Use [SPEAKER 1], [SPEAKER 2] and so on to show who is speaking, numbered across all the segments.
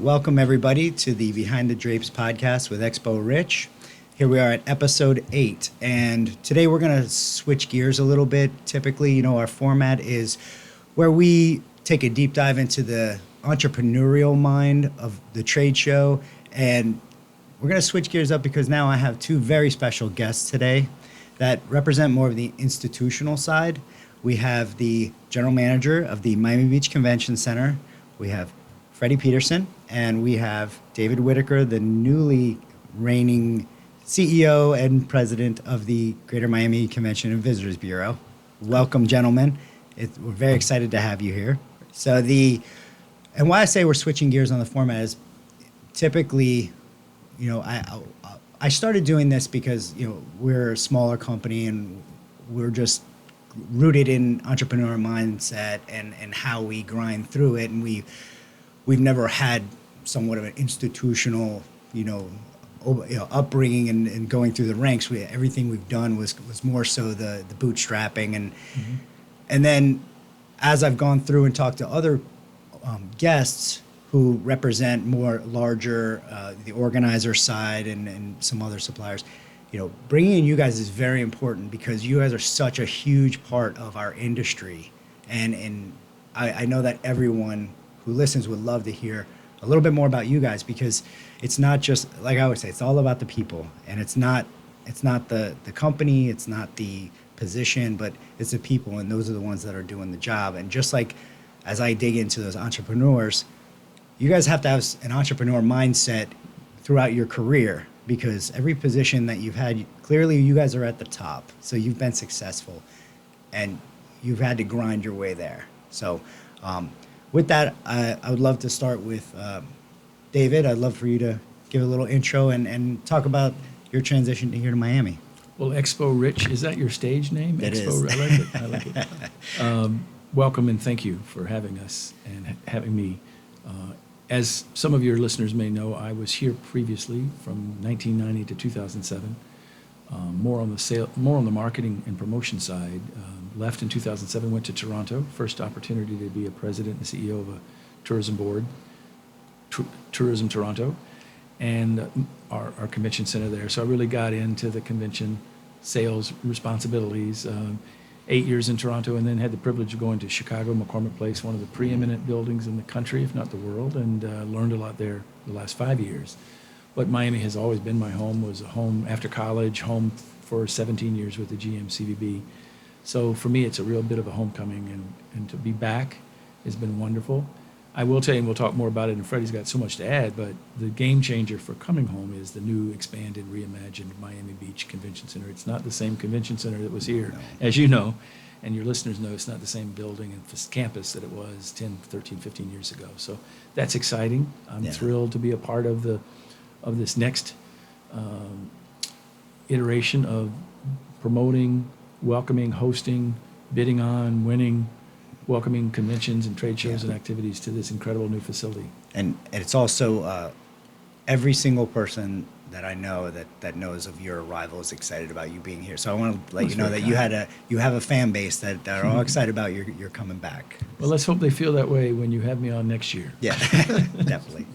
[SPEAKER 1] welcome everybody to the Behind the Drapes podcast with Expo Rich. Here we are at episode 8, and today we're going to switch gears a little bit. Typically, our format is where we take a deep dive into the entrepreneurial mind of the trade show, and we're going to switch gears up because now I have two very special guests today that represent more of the institutional side. We have the general manager of the Miami Beach Convention Center. We have Freddie Peterson, and we have David Whitaker, the newly reigning CEO and president of the Greater Miami Convention and Visitors Bureau. Welcome, gentlemen. We're very excited to have you here. And why I say we're switching gears on the format is typically, I started doing this because, we're a smaller company and we're just rooted in entrepreneur mindset and how we grind through it. And we've never had somewhat of an institutional, upbringing and going through the ranks. Everything we've done was more so the bootstrapping and then as I've gone through and talked to other guests who represent more larger the organizer side and some other suppliers, bringing in you guys is very important because you guys are such a huge part of our industry, and I know that everyone who listens would love to hear a little bit more about you guys, because it's not just, like I always say, it's all about the people, and it's not the company, it's not the position, but it's the people, and those are the ones that are doing the job. And just like as I dig into those entrepreneurs, you guys have to have an entrepreneur mindset throughout your career, because every position that you've had, clearly you guys are at the top, so you've been successful and you've had to grind your way there. So with that, I would love to start with David. I'd love for you to give a little intro and talk about your transition to here to Miami.
[SPEAKER 2] Well, Expo Rich, is that your stage name?
[SPEAKER 1] It
[SPEAKER 2] Expo,
[SPEAKER 1] is.
[SPEAKER 2] I like it. Welcome and thank you for having us and having me. As some of your listeners may know, I was here previously from 1990 to 2007, more on the marketing and promotion side. Left in 2007, went to Toronto. First opportunity to be a president and CEO of a tourism board, Tourism Toronto, and our convention center there. So I really got into the convention sales responsibilities. 8 years in Toronto, and then had the privilege of going to Chicago, McCormick Place, one of the preeminent buildings in the country, if not the world, and learned a lot there the last 5 years. But Miami has always been my home, was a home after college, home for 17 years with the GM CVB. So for me, it's a real bit of a homecoming, and to be back has been wonderful. I will tell you, and we'll talk more about it, and Freddie's got so much to add, but the game changer for coming home is the new, expanded, reimagined Miami Beach Convention Center. It's not the same convention center that was here, as you know, and your listeners know. It's not the same building and campus that it was 10, 13, 15 years ago. So that's exciting. I'm thrilled to be a part of this next iteration of promoting, welcoming, hosting, bidding on, winning, welcoming conventions and trade shows and activities to this incredible new facility. And
[SPEAKER 1] it's also every single person that I know that knows of your arrival is excited about you being here. So I want to let you know that you have a fan base that are all excited about your coming back.
[SPEAKER 2] Well, let's hope they feel that way when you have me on next year.
[SPEAKER 1] Yeah, definitely.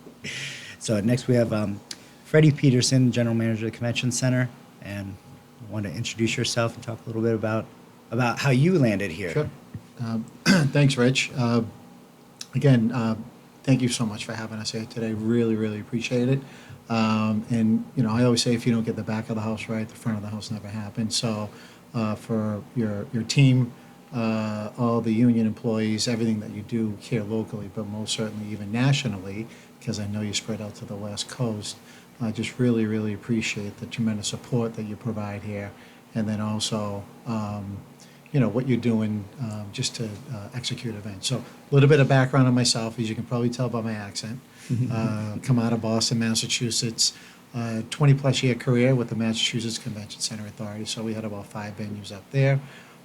[SPEAKER 1] So next we have Freddie Peterson, general manager of the Convention Center, and I want to introduce yourself and talk a little bit about how you landed here.
[SPEAKER 3] Sure. Thanks, Rich. Again, thank you so much for having us here today. Really, really appreciate it. And, I always say if you don't get the back of the house right, the front of the house never happens. So for your team, all the union employees, everything that you do here locally, but most certainly even nationally, because I know you spread out to the West Coast, I just really, really appreciate the tremendous support that you provide here. And then also, what you're doing just to execute events. So a little bit of background on myself, as you can probably tell by my accent. Come out of Boston, Massachusetts, 20-plus year career with the Massachusetts Convention Center Authority. So we had about 5 venues up there,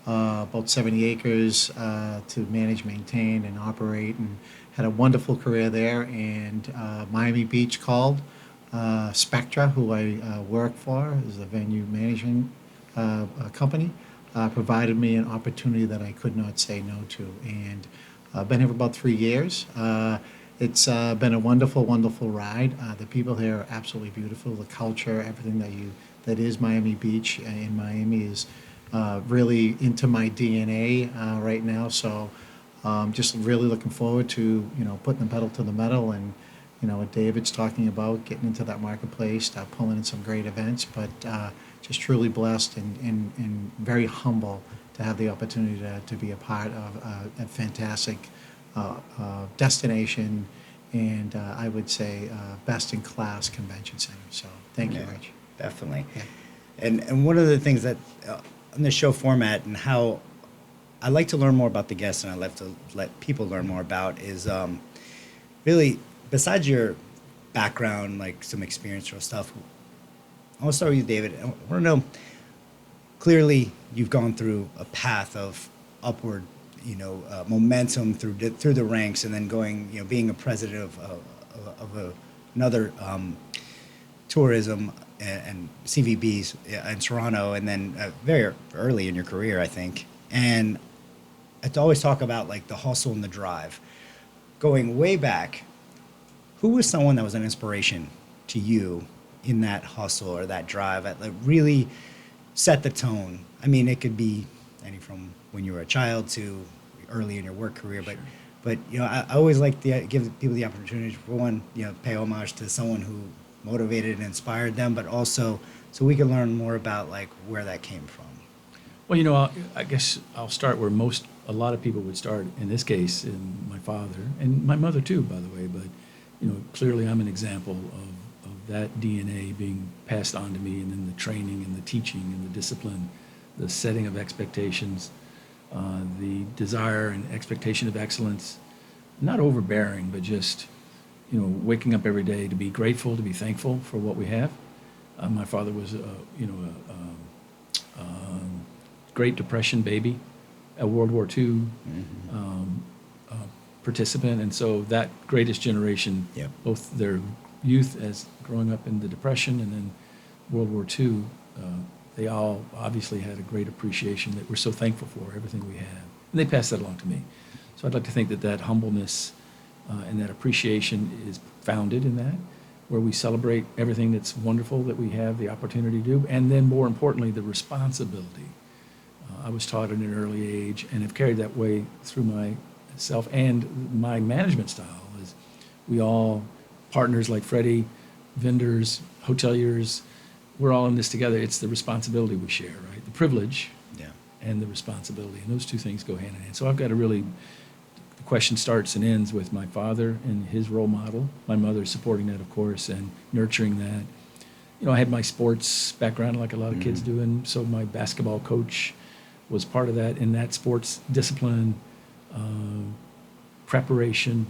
[SPEAKER 3] about 70 acres to manage, maintain, and operate, and had a wonderful career there. And Miami Beach called. Spectra, who I work for, is the venue management company, provided me an opportunity that I could not say no to. And I've been here for about 3 years. It's been a wonderful, wonderful ride. The people here are absolutely beautiful. The culture, everything that is Miami Beach in Miami is really into my DNA right now. So just really looking forward to putting the pedal to the metal and what David's talking about, getting into that marketplace, pulling in some great events. But just truly blessed and very humble to have the opportunity to be a part of a fantastic destination, and I would say best-in-class convention center. So thank you,
[SPEAKER 1] Yeah,
[SPEAKER 3] Rich.
[SPEAKER 1] definitely.
[SPEAKER 3] Yeah.
[SPEAKER 1] And one of the things that on the show format and how I like to learn more about the guests and I like to let people learn more about is really, besides your background, like some experiential stuff, I want to start with you, David. I want to know, clearly you've gone through a path of upward, momentum through the ranks, and then going, being a president of another tourism and CVBs in Toronto, and then very early in your career, I think. And I always talk about like the hustle and the drive. Going way back, who was someone that was an inspiration to you in that hustle or that drive that like really set the tone? I mean, it could be any from when you were a child to early in your work career, but
[SPEAKER 2] Sure.
[SPEAKER 1] but I always like to give people the opportunity for one, pay homage to someone who motivated and inspired them, but also so we can learn more about like where that came from.
[SPEAKER 2] Well, I guess I'll start where a lot of people would start, in this case, in my father, and my mother too, by the way, but, clearly I'm an example of that DNA being passed on to me, and then the training and the teaching and the discipline, the setting of expectations, the desire and expectation of excellence, not overbearing, but just, waking up every day to be grateful, to be thankful for what we have. My father was, Great Depression baby, a World War II participant, and so that greatest generation,
[SPEAKER 1] Yep.
[SPEAKER 2] both their youth as growing up in the Depression and then World War II, they all obviously had a great appreciation that we're so thankful for everything we have, and they passed that along to me. So I'd like to think that humbleness and that appreciation is founded in that, where we celebrate everything that's wonderful that we have the opportunity to do, and then more importantly, the responsibility. I was taught at an early age and have carried that way through myself and my management style. Is we all, partners like Freddie, vendors, hoteliers, we're all in this together. It's the responsibility we share, right? The privilege
[SPEAKER 1] Yeah.
[SPEAKER 2] and the responsibility, and those two things go hand in hand. So I've got to really, the question starts and ends with my father and his role model, my mother supporting that, of course, and nurturing that. I had my sports background like a lot of kids do, and so my basketball coach was part of that, in that sports discipline, preparation,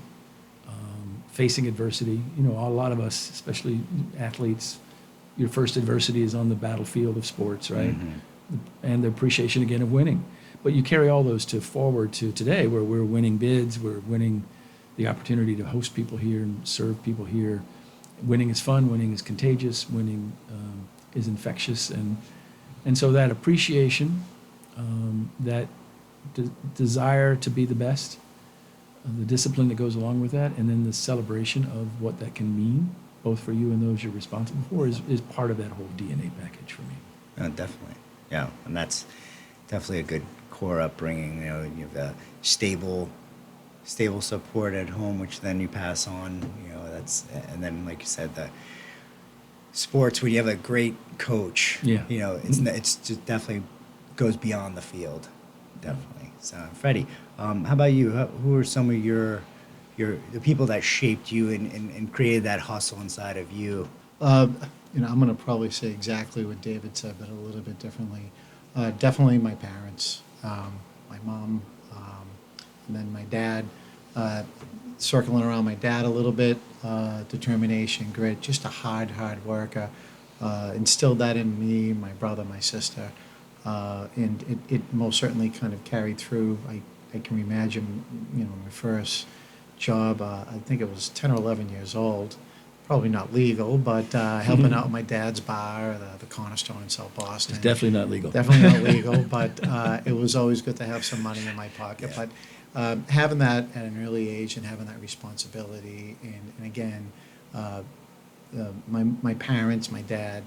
[SPEAKER 2] facing adversity. A lot of us, especially athletes, your first adversity is on the battlefield of sports, right? And the appreciation again of winning. But you carry all those forward to today, where we're winning bids, we're winning the opportunity to host people here and serve people here. Winning is fun, winning is contagious, winning is infectious, and so that appreciation, that desire to be the best, the discipline that goes along with that, and then the celebration of what that can mean, both for you and those you're responsible for, is part of that whole DNA package for me.
[SPEAKER 1] Definitely. Yeah, and that's definitely a good core upbringing. You have a stable support at home, which then you pass on. And then like you said, the sports where you have a great coach.
[SPEAKER 2] Yeah.
[SPEAKER 1] It's just definitely goes beyond the field. Definitely. So, Freddie, how about you? Who are some of the people that shaped you and created that hustle inside of you?
[SPEAKER 3] I'm going to probably say exactly what David said, but a little bit differently. Definitely my parents, my mom, and then my dad. Circling around my dad a little bit, determination, grit, just a hard worker. Instilled that in me, my brother, my sister, and it most certainly kind of carried through. I can imagine, my first job, I think it was 10 or 11 years old, probably not legal, but helping out my dad's bar, the Cornerstone in South Boston.
[SPEAKER 2] It's definitely not legal.
[SPEAKER 3] Definitely not legal, but it was always good to have some money in my pocket.
[SPEAKER 1] Yeah.
[SPEAKER 3] But having that at an early age and having that responsibility, and again, my parents, my dad,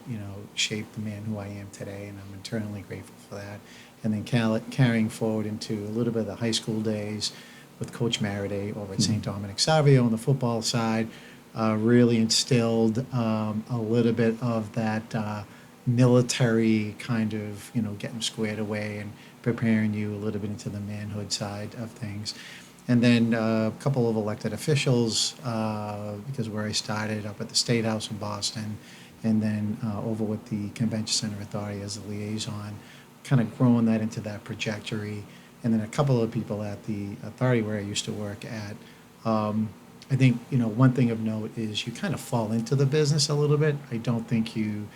[SPEAKER 3] shaped the man who I am today, and I'm eternally grateful for that. And then carrying forward into a little bit of the high school days with Coach Maraday over at St. Dominic Savio on the football side, really instilled a little bit of that military kind of, getting squared away and preparing you a little bit into the manhood side of things. And then a couple of elected officials, because where I started up at the State House in Boston, and then over with the Convention Center Authority as a liaison, kind of growing that into that trajectory. And then a couple of people at the authority where I used to work at. I think, one thing of note is you kind of fall into the business a little bit. I don't think you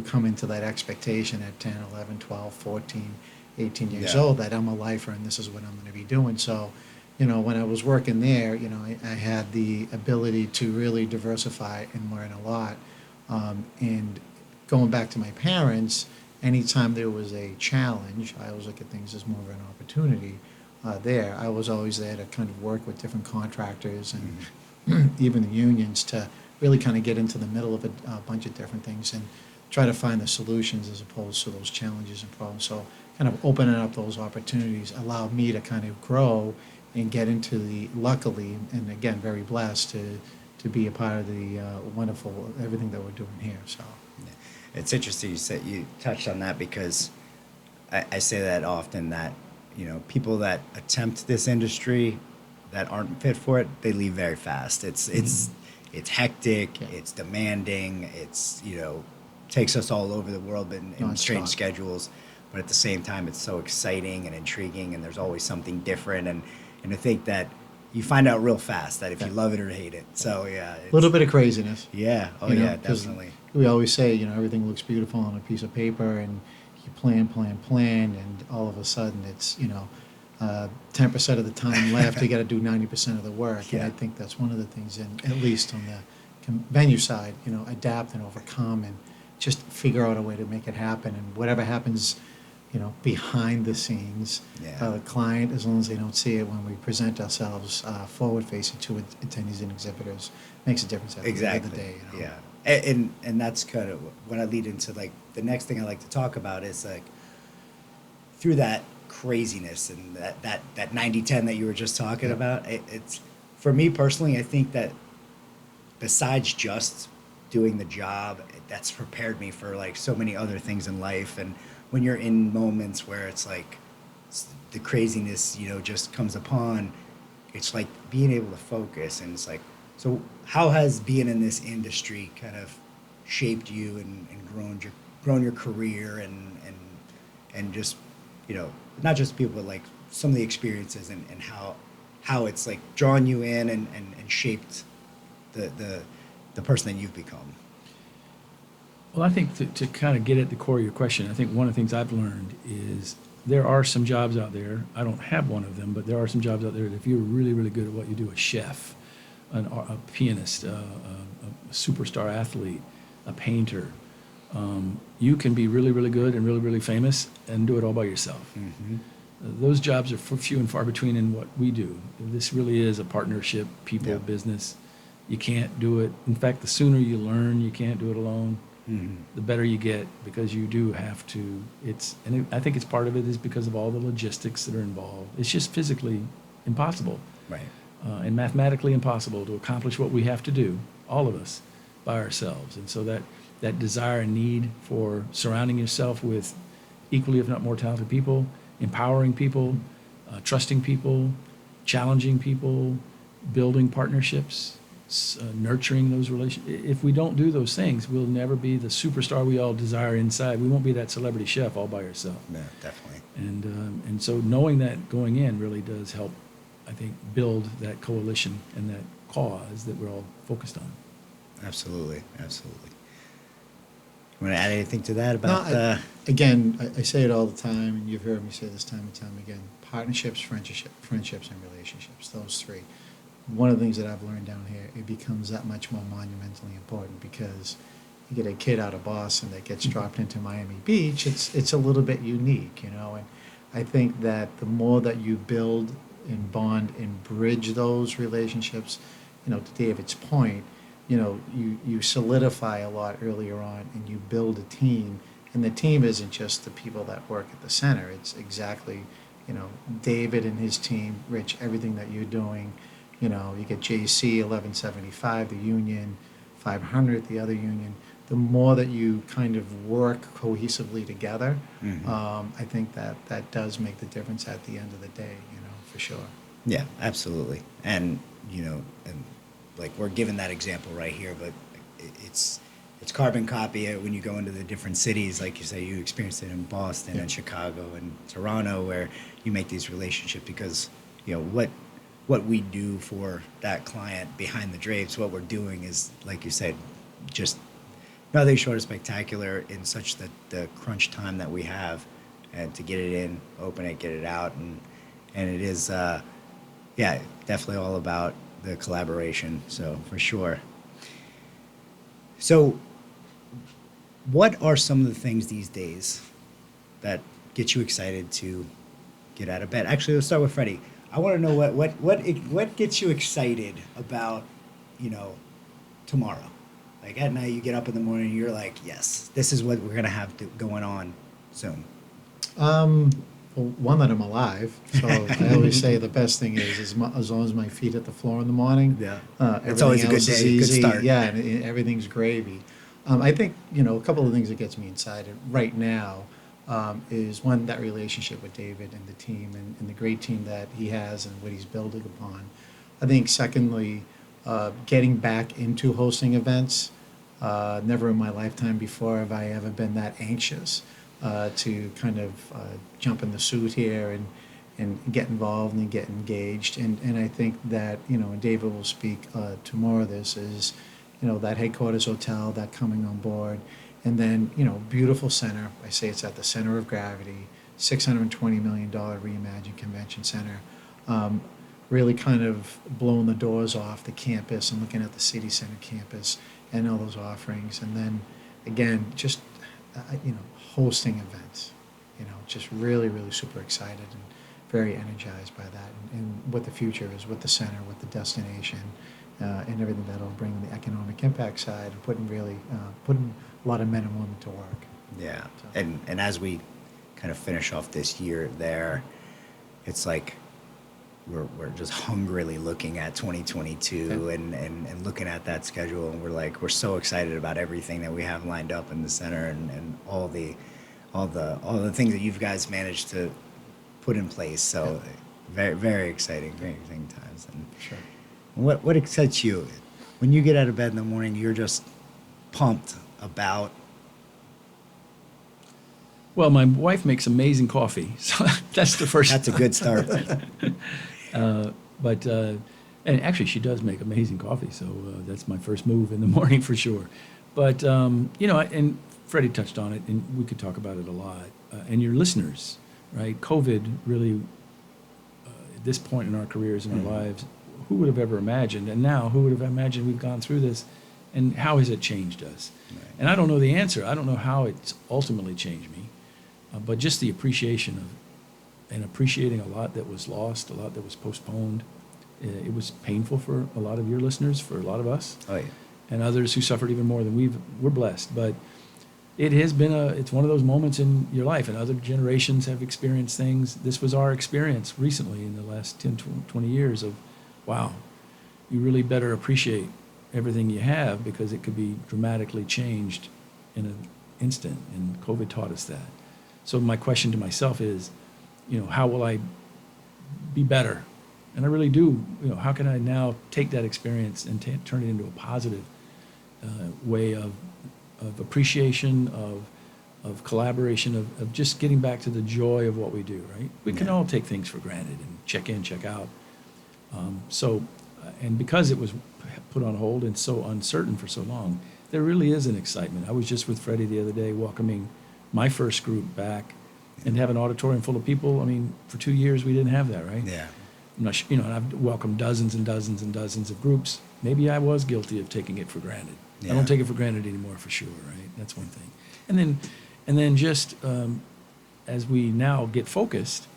[SPEAKER 3] come into that expectation at 10, 11, 12, 14, 18 years old that I'm a lifer and this is what I'm going to be doing. So, when I was working there, I had the ability to really diversify and learn a lot. And going back to my parents, anytime there was a challenge, I always look at things as more of an opportunity. There, I was always there to kind of work with different contractors and even the unions to really kind of get into the middle of a bunch of different things and try to find the solutions as opposed to those challenges and problems. So kind of opening up those opportunities allowed me to kind of grow and get into luckily, and again, very blessed to be a part of the wonderful, everything that we're doing here, so.
[SPEAKER 1] It's interesting you touched on that, because I say that often, that people that attempt this industry that aren't fit for it, they leave very fast. It's hectic, it's demanding, it's takes us all over the world in strange schedules, but at the same time it's so exciting and intriguing, and there's always something different, and I think that you find out real fast that if you love it or hate it. So
[SPEAKER 3] a little bit of craziness.
[SPEAKER 1] Yeah. Oh, definitely.
[SPEAKER 3] We always say, everything looks beautiful on a piece of paper, and you plan, and all of a sudden it's, 10% of the time left. You got to do 90% of the work.
[SPEAKER 1] Yeah.
[SPEAKER 3] And I think that's one of the things, at least on the venue side, adapt and overcome and just figure out a way to make it happen. And whatever happens, behind the scenes, the client, as long as they don't see it when we present ourselves forward-facing to attendees and exhibitors, makes a difference at the end of the day.
[SPEAKER 1] Yeah. And that's kind of when I lead into the next thing I like to talk about is through that craziness and that 90-10 that you were just talking about. It's for me personally, I think that besides just doing the job, that's prepared me for so many other things in life. And when you're in moments where it's the craziness, just comes upon, it's like being able to focus, and it's so how has being in this industry kind of shaped you and grown your career and just, not just people, but some of the experiences and how it's drawn you in and shaped the person that you've become?
[SPEAKER 2] Well, I think to kind of get at the core of your question, I think one of the things I've learned is there are some jobs out there. I don't have one of them, but there are some jobs out there that if you're really, really good at what you do, a chef, a pianist, a superstar athlete, a painter, you can be really, really good and really, really famous and do it all by yourself.
[SPEAKER 1] Mm-hmm.
[SPEAKER 2] Those jobs are few and far between in what we do. This really is a partnership, people, business. You can't do it. In fact, the sooner you learn you can't do it alone, the better you get, because you do have to. I think it's part of it is because of all the logistics that are involved. It's just physically impossible,
[SPEAKER 1] Right.
[SPEAKER 2] And mathematically impossible to accomplish what we have to do, all of us, by ourselves. And so that desire and need for surrounding yourself with equally, if not more, talented people, empowering people, trusting people, challenging people, building partnerships, nurturing those relationships. If we don't do those things, we'll never be the superstar we all desire inside. We won't be that celebrity chef all by yourself.
[SPEAKER 1] Yeah, definitely.
[SPEAKER 2] And so knowing that going in really does help, I think, build that coalition and that cause that we're all focused on.
[SPEAKER 1] Absolutely. You want to add anything to that about?
[SPEAKER 3] Again, I say it all the time, and you've heard me say this time and time again: partnerships, friendships, and relationships. Those three. One of the things that I've learned down here, it becomes that much more monumentally important, because you get a kid out of Boston that gets dropped into Miami Beach. It's a little bit unique, and I think that the more that you build and bond and bridge those relationships, to David's point, you solidify a lot earlier on and you build a team. And the team isn't just the people that work at the center. It's exactly, David and his team, Rich, everything that you're doing. You get JC 1175, the union, 500, the other union. The more that you kind of work cohesively together, I think that does make the difference at the end of the day, for sure.
[SPEAKER 1] Yeah, absolutely. And, and like we're given that example right here, but it's carbon copy when you go into the different cities. Like you say, you experienced it in Boston and Chicago and Toronto, where you make these relationships because, what we do for that client behind the drapes, what we're doing is, like you said, just nothing short of spectacular in such the crunch time that we have, and to get it in, open it, get it out, and it is, definitely all about the collaboration. So for sure. So, what are some of the things these days that get you excited to get out of bed? Actually, let's start with Freddie. I want to know what gets you excited about, tomorrow. Like at night, you get up in the morning, and you're like, yes, this is what we're gonna have going on soon.
[SPEAKER 3] Well, one, that I'm alive. So I always say the best thing is as long as my feet hit the floor in the morning.
[SPEAKER 1] Yeah,
[SPEAKER 3] everything
[SPEAKER 1] it's always a good
[SPEAKER 3] else
[SPEAKER 1] day,
[SPEAKER 3] is
[SPEAKER 1] good
[SPEAKER 3] easy.
[SPEAKER 1] start.
[SPEAKER 3] Yeah, and everything's gravy. I think a couple of things that gets me excited right now is one, that relationship with David and the team and the great team that he has and what he's building upon. I think secondly, getting back into hosting events. Never in my lifetime before have I ever been that anxious to kind of jump in the suit here and get involved and get engaged. And I think that, and David will speak tomorrow, this is, that headquarters hotel, that coming on board. And then, beautiful center. I say it's at the center of gravity, $620 million reimagined convention center. Really kind of blowing the doors off the campus and looking at the city center campus and all those offerings. And then, again, just, hosting events, just really, really super excited and very energized by that. And what the future is with the center, with the destination, and everything that'll bring the economic impact side and putting a lot of men and women to work.
[SPEAKER 1] Yeah,
[SPEAKER 3] So.
[SPEAKER 1] and as we kind of finish off this year there, it's like we're just hungrily looking at 2022 and looking at that schedule, and we're so excited about everything that we have lined up in the center and all the things that you guys managed to put in place. So very, very exciting times. And
[SPEAKER 3] Sure.
[SPEAKER 1] what excites you when you get out of bed in the morning? You're just pumped about.
[SPEAKER 2] Well, my wife makes amazing coffee, so that's the first.
[SPEAKER 1] That's a good start.
[SPEAKER 2] And actually, she does make amazing coffee, so that's my first move in the morning for sure. But and Freddie touched on it, and we could talk about it a lot. And your listeners, right? COVID really, at this point in our careers and our lives, who would have ever imagined? And now, who would have imagined we've gone through this? And how has it changed us?
[SPEAKER 1] Right.
[SPEAKER 2] And I don't know the answer. I don't know how it's ultimately changed me, but just the appreciation of, and appreciating a lot that was lost, a lot that was postponed. It was painful for a lot of your listeners, for a lot of us,
[SPEAKER 1] Oh yeah.
[SPEAKER 2] and others who suffered even more than we're blessed. But it has been it's one of those moments in your life, and other generations have experienced things. This was our experience recently in the last 10, 20 years of, wow, you really better appreciate everything you have because it could be dramatically changed in an instant, and COVID taught us that. So my question to myself is, how will I be better? And I really do, how can I now take that experience and turn it into a positive way of appreciation, of collaboration, of just getting back to the joy of what we do, right? We can
[SPEAKER 1] Yeah.
[SPEAKER 2] all take things for granted and check in, check out. And because it was put on hold and so uncertain for so long, there really is an excitement. I was just with Freddie the other day welcoming my first group back and have an auditorium full of people. I mean, for 2 years we didn't have that, right?
[SPEAKER 1] Yeah.
[SPEAKER 2] I'm not, and I've welcomed dozens and dozens and dozens of groups. Maybe I was guilty of taking it for granted. I
[SPEAKER 1] Yeah.
[SPEAKER 2] don't take it for granted anymore, for sure, right? That's one thing. And then just as we now get focused,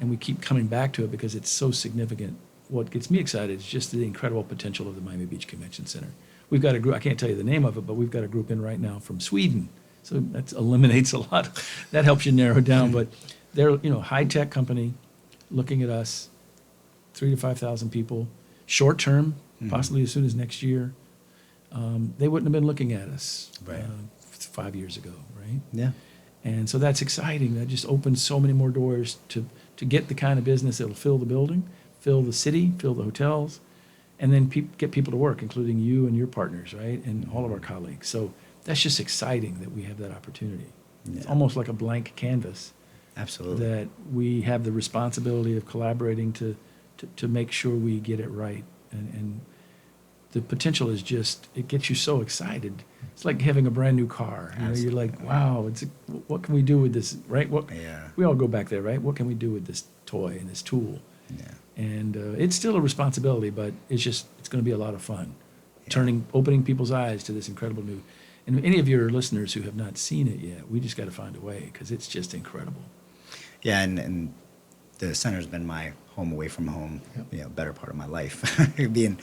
[SPEAKER 2] and we keep coming back to it because it's so significant. What gets me excited is just the incredible potential of the Miami Beach Convention Center. We've got a group, I can't tell you the name of it, but we've got a group in right now from Sweden. So that eliminates a lot. That helps you narrow down. But they're, high-tech company looking at us, 3,000 to 5,000 people, short term, possibly as soon as next year. They wouldn't have been looking at us
[SPEAKER 1] Right.
[SPEAKER 2] 5 years ago, right?
[SPEAKER 1] Yeah.
[SPEAKER 2] And so that's exciting. That just opens so many more doors to get the kind of business that will fill the building, fill the city, fill the hotels, and then get people to work, including you and your partners, right, and all of our colleagues. So that's just exciting that we have that opportunity. It's
[SPEAKER 1] Yeah.
[SPEAKER 2] almost like a blank canvas
[SPEAKER 1] Absolutely.
[SPEAKER 2] that we have the responsibility of collaborating to make sure we get it right. And the potential is just, it gets you so excited. It's like having a brand new car. You're like, wow, what can we do with this, right?
[SPEAKER 1] Yeah.
[SPEAKER 2] We all go back there, right? What can we do with this toy and this tool?
[SPEAKER 1] Yeah.
[SPEAKER 2] And it's still a responsibility, but it's going to be a lot of fun.
[SPEAKER 1] Yeah.
[SPEAKER 2] Opening people's eyes to this incredible new. And any of your listeners who have not seen it yet, we just got to find a way because it's just incredible.
[SPEAKER 1] Yeah, and the center's been my home away from home,
[SPEAKER 3] Yep.
[SPEAKER 1] Better part of my life. being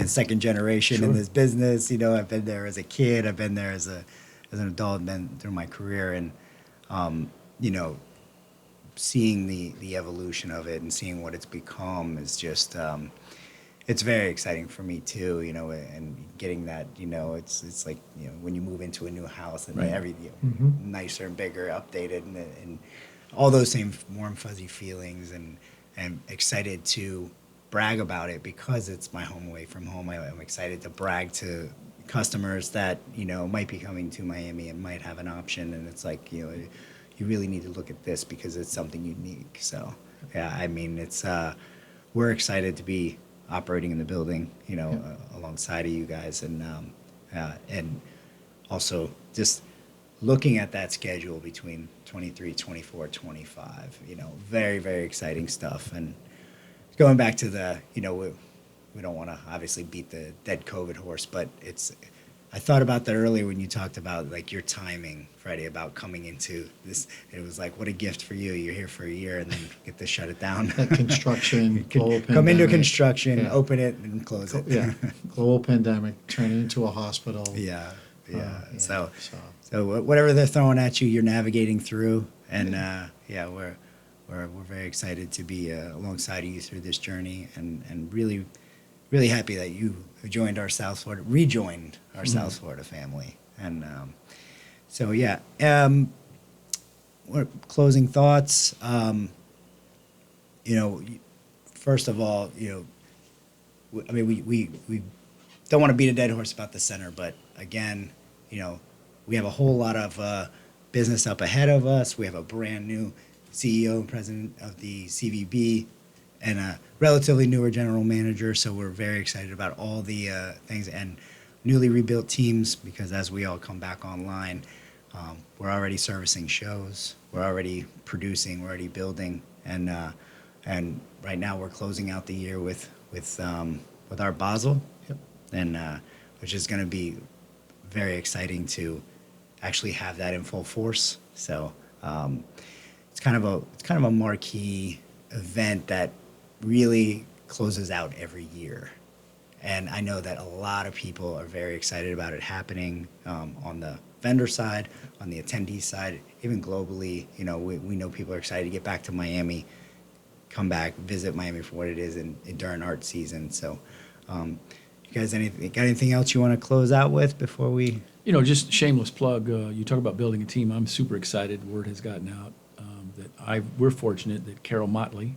[SPEAKER 1] second generation in
[SPEAKER 2] Sure.
[SPEAKER 1] this business, I've been there as a kid, I've been there as an adult, been through my career, and seeing the evolution of it and seeing what it's become is just it's very exciting for me too, and getting that, it's like, when you move into a new house and
[SPEAKER 2] Right.
[SPEAKER 3] Mhm.
[SPEAKER 1] nicer and bigger, updated, and all those same warm fuzzy feelings, and excited to brag about it because it's my home away from home. I'm excited to brag to customers that might be coming to Miami and might have an option, and it's like, you really need to look at this because it's something unique. So yeah, I mean, it's we're excited to be operating in the building, alongside of you guys, and also just looking at that schedule between 23, 24, 25, very, very exciting stuff. And going back to the, we don't want to obviously beat the dead COVID horse, but I thought about that earlier when you talked about like your timing, Freddie, about coming into this. It was like, what a gift for you. You're here for a year and then get to shut it down.
[SPEAKER 3] That construction, global
[SPEAKER 1] Come into
[SPEAKER 3] pandemic.
[SPEAKER 1] construction,
[SPEAKER 3] Yeah.
[SPEAKER 1] open it and close it.
[SPEAKER 3] Yeah, global pandemic, turn it into a hospital.
[SPEAKER 1] Yeah.
[SPEAKER 3] Yeah,
[SPEAKER 1] So whatever they're throwing at you, you're navigating through, and we're very excited to be alongside of you through this journey, and really, really happy that you rejoined our South Florida family, and what closing thoughts? First of all, I mean, we don't want to beat a dead horse about the center, but again, we have a whole lot of business up ahead of us. We have a brand new CEO and president of the CVB and a relatively newer general manager, so we're very excited about all the things and newly rebuilt teams, because as we all come back online, we're already servicing shows, we're already producing, we're already building, and right now we're closing out the year with our Basel,
[SPEAKER 3] Yep.
[SPEAKER 1] and which is going to be very exciting to actually have that in full force. So it's kind of a marquee event that really closes out every year, and I know that a lot of people are very excited about it happening on the vendor side, on the attendee side, even globally. We know people are excited to get back to Miami, come back, visit Miami for what it is during art season. So you guys, got anything else you want to close out with before we?
[SPEAKER 2] Just shameless plug. You talk about building a team. I'm super excited. Word has gotten out that we're fortunate that Carol Motley,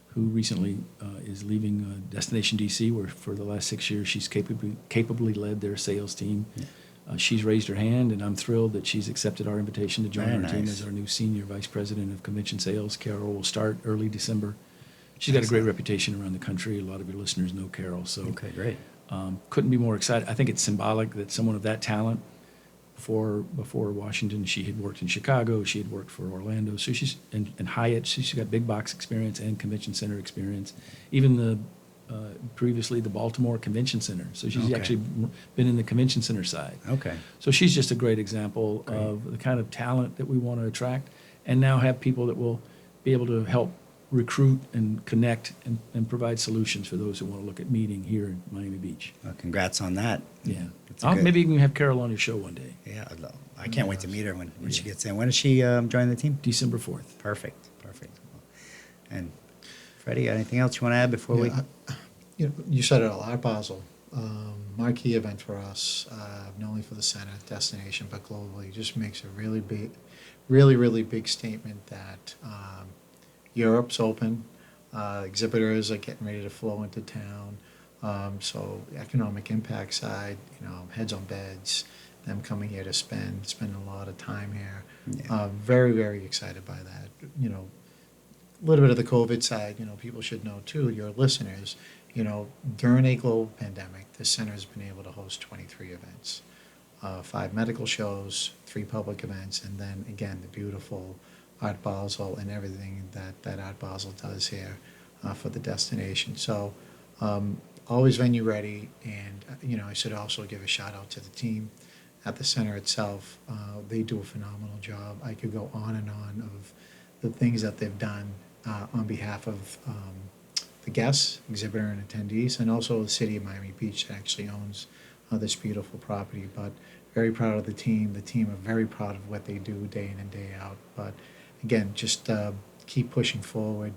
[SPEAKER 2] who recently is leaving Destination DC, where for the last 6 years she's capably led their sales team.
[SPEAKER 1] Yeah.
[SPEAKER 2] She's raised her hand, and I'm thrilled that she's accepted our invitation to join
[SPEAKER 1] Very
[SPEAKER 2] our team
[SPEAKER 1] nice.
[SPEAKER 2] as our new senior vice president of convention sales. Carol will start early December. She's got a great
[SPEAKER 1] Excellent.
[SPEAKER 2] reputation around the country. A lot of your listeners know Carol, so
[SPEAKER 1] Okay, great.
[SPEAKER 2] couldn't be more excited. I think it's symbolic that someone of that talent, before Washington, she had worked in Chicago, she had worked for Orlando, so she's and Hyatt. She's got big box experience and convention center experience. Even previously the Baltimore Convention Center. So she's
[SPEAKER 1] Okay.
[SPEAKER 2] actually been in the convention center side.
[SPEAKER 1] Okay.
[SPEAKER 2] So she's just a great example
[SPEAKER 1] Great.
[SPEAKER 2] of the kind of talent that we want to attract, and now have people that will be able to help recruit and connect and provide solutions for those who want to look at meeting here in Miami Beach.
[SPEAKER 1] Well, congrats on that.
[SPEAKER 2] Yeah.
[SPEAKER 1] That's a good-
[SPEAKER 2] Maybe you can have Carol on your show one day.
[SPEAKER 1] Yeah, I can't wait to meet her when she
[SPEAKER 2] Yeah.
[SPEAKER 1] gets in. When does she join the team?
[SPEAKER 2] December 4th.
[SPEAKER 1] Perfect. And Freddie, anything else you want to add before we?
[SPEAKER 3] You said it all. Art Basel, marquee event for us, not only for the center destination but globally. Just makes a really big statement that Europe's open. Exhibitors are getting ready to flow into town. So the economic impact side, heads on beds, them coming here to spend a lot of time here.
[SPEAKER 1] Yeah.
[SPEAKER 3] Very excited by that. A little bit of the COVID side, people should know too, your listeners, during a global pandemic, the center has been able to host 23 events, 5 medical shows, 3 public events, and then again, the beautiful Art Basel and everything that Art Basel does here for the destination. So always venue ready, and I should also give a shout out to the team at the center itself. They do a phenomenal job. I could go on and on of the things that they've done on behalf of the guests, exhibitor and attendees, and also the city of Miami Beach that actually owns this beautiful property. But very proud of the team. The team are very proud of what they do day in and day out. But again, just keep pushing forward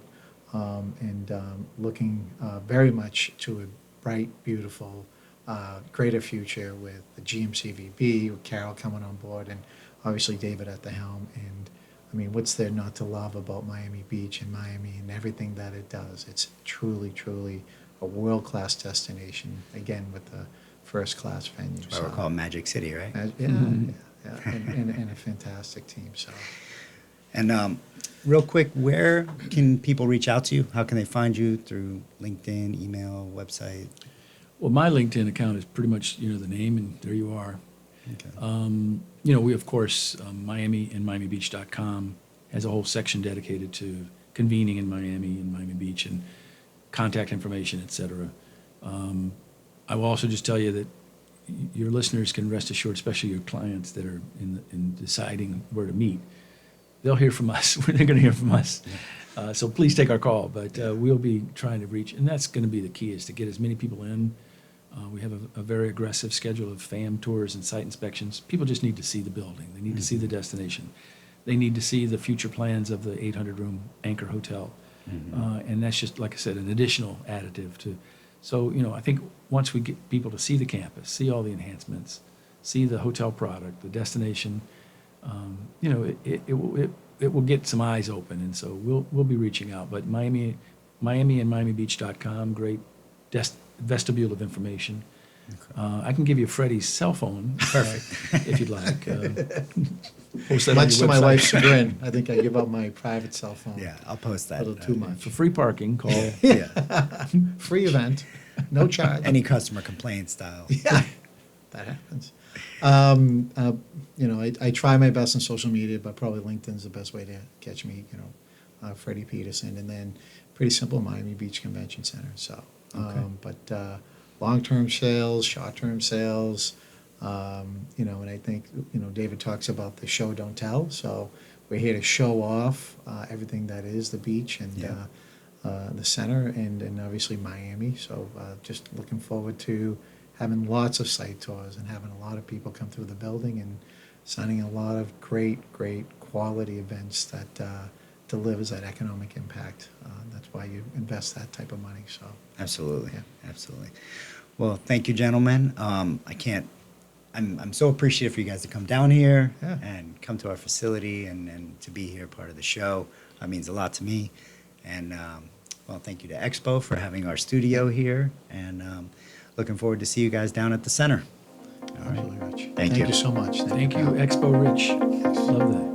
[SPEAKER 3] and looking very much to a bright, beautiful, greater future with the GMCVB, with Carol coming on board, and obviously David at the helm. And I mean, what's there not to love about Miami Beach and Miami and everything that it does? It's truly a world-class destination, again, with the first-class venue.
[SPEAKER 1] That's why we're called Magic City, right?
[SPEAKER 3] Yeah, and a fantastic team. So,
[SPEAKER 1] And real quick, where can people reach out to you? How can they find you? Through LinkedIn, email, website?
[SPEAKER 2] Well, my LinkedIn account is pretty much, the name, and there you are.
[SPEAKER 1] Okay.
[SPEAKER 2] We, of course, Miami and MiamiBeach.com has a whole section dedicated to convening in Miami and Miami Beach and contact information, et cetera. I will also just tell you that your listeners can rest assured, especially your clients that are in deciding where to meet, they'll hear from us. They're going to hear from us. So please take our call. But we'll be trying to reach, and that's going to be the key, is to get as many people in. We have a very aggressive schedule of FAM tours and site inspections. People just need to see the building. They need to see the destination. They need to see the future plans of the 800-room anchor hotel. And that's just, like I said, an additional additive to. So, I think once we get people to see the campus, see all the enhancements, see the hotel product, the destination, it will get some eyes open. And so we'll be reaching out. But Miami and MiamiBeach.com, great vestibule of information. Okay. I can give you Freddie's cell phone, perfect, if you'd like. Post that
[SPEAKER 3] much
[SPEAKER 2] on
[SPEAKER 3] to
[SPEAKER 2] your
[SPEAKER 3] my
[SPEAKER 2] website.
[SPEAKER 3] wife's chagrin, I think I give up my private cell phone.
[SPEAKER 1] Yeah, I'll post that.
[SPEAKER 3] A little too much.
[SPEAKER 2] For free parking, call.
[SPEAKER 1] Yeah.
[SPEAKER 3] Free event, no charge.
[SPEAKER 1] Any customer complaint style.
[SPEAKER 3] Yeah, that happens. I try my best on social media, but probably LinkedIn's the best way to catch me. Freddie Peterson, and then pretty simple, Miami Beach Convention Center. So,
[SPEAKER 1] Okay.
[SPEAKER 3] But long-term sales, short-term sales, and I think David talks about the show don't tell. So we're here to show off everything that is the beach and the center, and obviously Miami. So just looking forward to having lots of site tours and having a lot of people come through the building and signing a lot of great quality events that delivers that economic impact. That's why you invest that type of money. So
[SPEAKER 1] Absolutely.
[SPEAKER 3] Yeah.
[SPEAKER 1] Absolutely. Well, thank you, gentlemen. I'm so appreciative for you guys to come down here and come to our facility and to be here, part of the show. That means a lot to me. And thank you to Expo for having our studio here, and looking forward to see you guys down at the center. All right.
[SPEAKER 3] absolutely, Rich.
[SPEAKER 1] Thank you.
[SPEAKER 3] Thank you so much.
[SPEAKER 2] Thank you, Expo Rich. Love that.